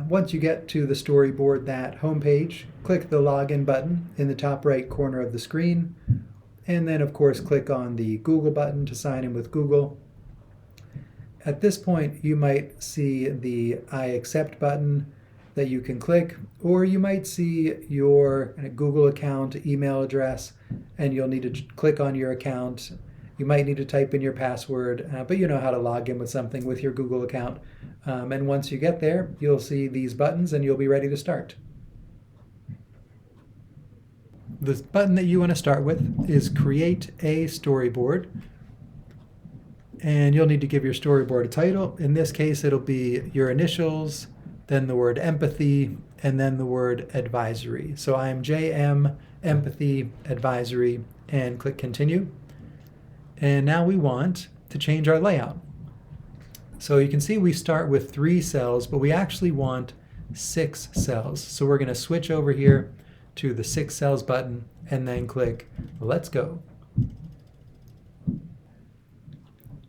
Once you get to the Storyboard That homepage, click the Login button in the top right corner of the screen, and then of course click on the Google button to sign in with Google. At this point, you might see the I accept button that you can click, or you might see your Google account email address, and you'll need to click on your account. You might need to type in your password, but you know how to log in with something with your Google account. And once you get there, you'll see these buttons and you'll be ready to start. The button that you want to start with is Create a Storyboard. And you'll need to give your storyboard a title. In this case, it'll be your initials, then the word empathy, and then the word advisory. So I'm JM Empathy Advisory, and click Continue. And now we want to change our layout. So you can see we start with 3 cells, but we actually want 6 cells. So we're going to switch over here to the 6 cells button and then click Let's Go.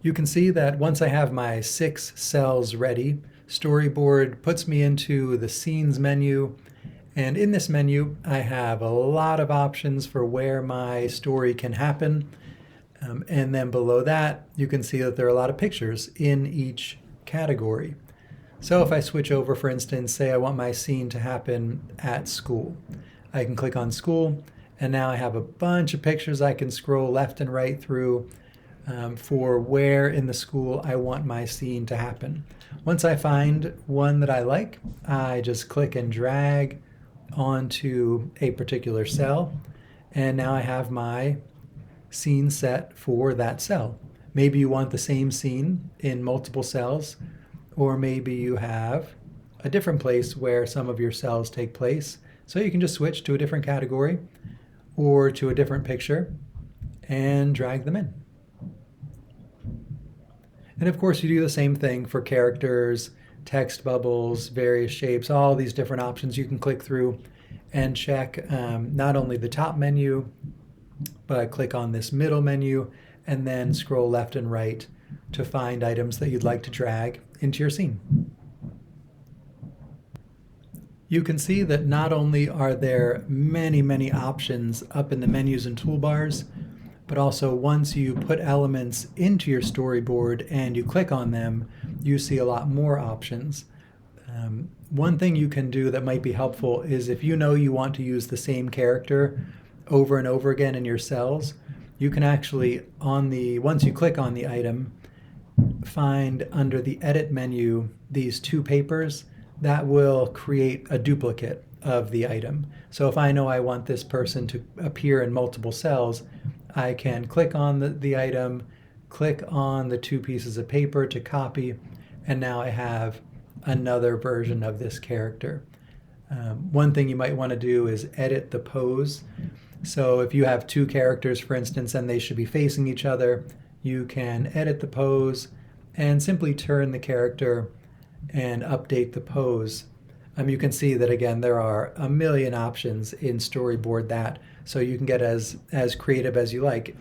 You can see that once I have my 6 cells ready, Storyboard puts me into the Scenes menu, and in this menu I have a lot of options for where my story can happen. And then below that, you can see that there are a lot of pictures in each category. So if I switch over, for instance, say I want my scene to happen at school, I can click on school, and now I have a bunch of pictures I can scroll left and right through for where in the school I want my scene to happen. Once I find one that I like, I just click and drag onto a particular cell, and now I have my scene set for that cell. Maybe you want the same scene in multiple cells, or maybe you have a different place where some of your cells take place. So you can just switch to a different category or to a different picture and drag them in. And of course, you do the same thing for characters, text bubbles, various shapes, all these different options you can click through and check not only the top menu, but click on this middle menu and then scroll left and right to find items that you'd like to drag into your scene. You can see that not only are there many options up in the menus and toolbars, but also once you put elements into your storyboard and you click on them, you see a lot more options. One thing you can do that might be helpful is if you know you want to use the same character over and over again in your cells, you can actually, once you click on the item, find under the Edit menu these 2 papers that will create a duplicate of the item. So if I know I want this person to appear in multiple cells, I can click on the item, click on the 2 pieces of paper to copy, and now I have another version of this character. One thing you might want to do is edit the pose. So if you have 2 characters, for instance, and they should be facing each other, you can edit the pose and simply turn the character and update the pose. You can see that again there are a million options in Storyboard That, so you can get as creative as you like.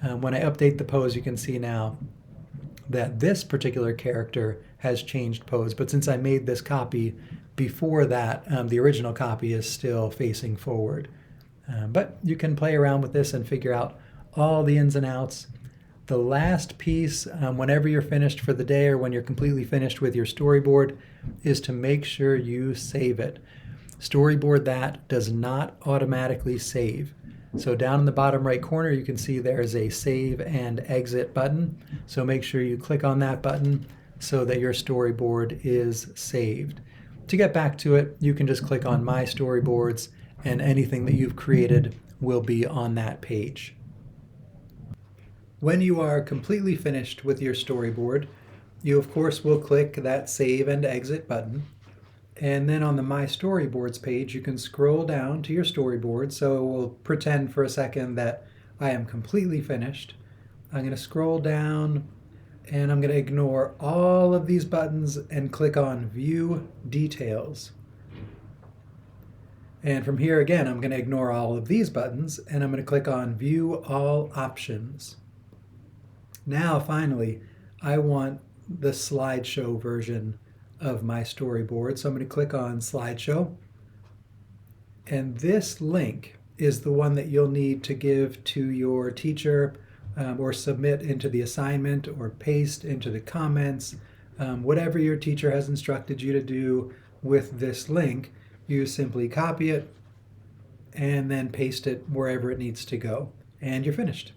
When I update the pose, you can see now that this particular character has changed pose, but since I made this copy before that, the original copy is still facing forward. But you can play around with this and figure out all the ins and outs. The last piece, whenever you're finished for the day or when you're completely finished with your storyboard, is to make sure you save it. Storyboard That does not automatically save. So down in the bottom right corner, you can see there's a Save and Exit button. So make sure you click on that button so that your storyboard is saved. To get back to it, you can just click on My Storyboards, and anything that you've created will be on that page. When you are completely finished with your storyboard, you of course will click that Save and Exit button. And then on the My Storyboards page, you can scroll down to your storyboard. So we'll pretend for a second that I am completely finished. I'm going to scroll down and I'm going to ignore all of these buttons and click on View Details. And from here again, I'm going to ignore all of these buttons and I'm going to click on View All Options. Now finally, I want the slideshow version of my storyboard. So I'm going to click on slideshow. And this link is the one that you'll need to give to your teacher or submit into the assignment or paste into the comments. Whatever your teacher has instructed you to do with this link, you simply copy it and then paste it wherever it needs to go. And you're finished.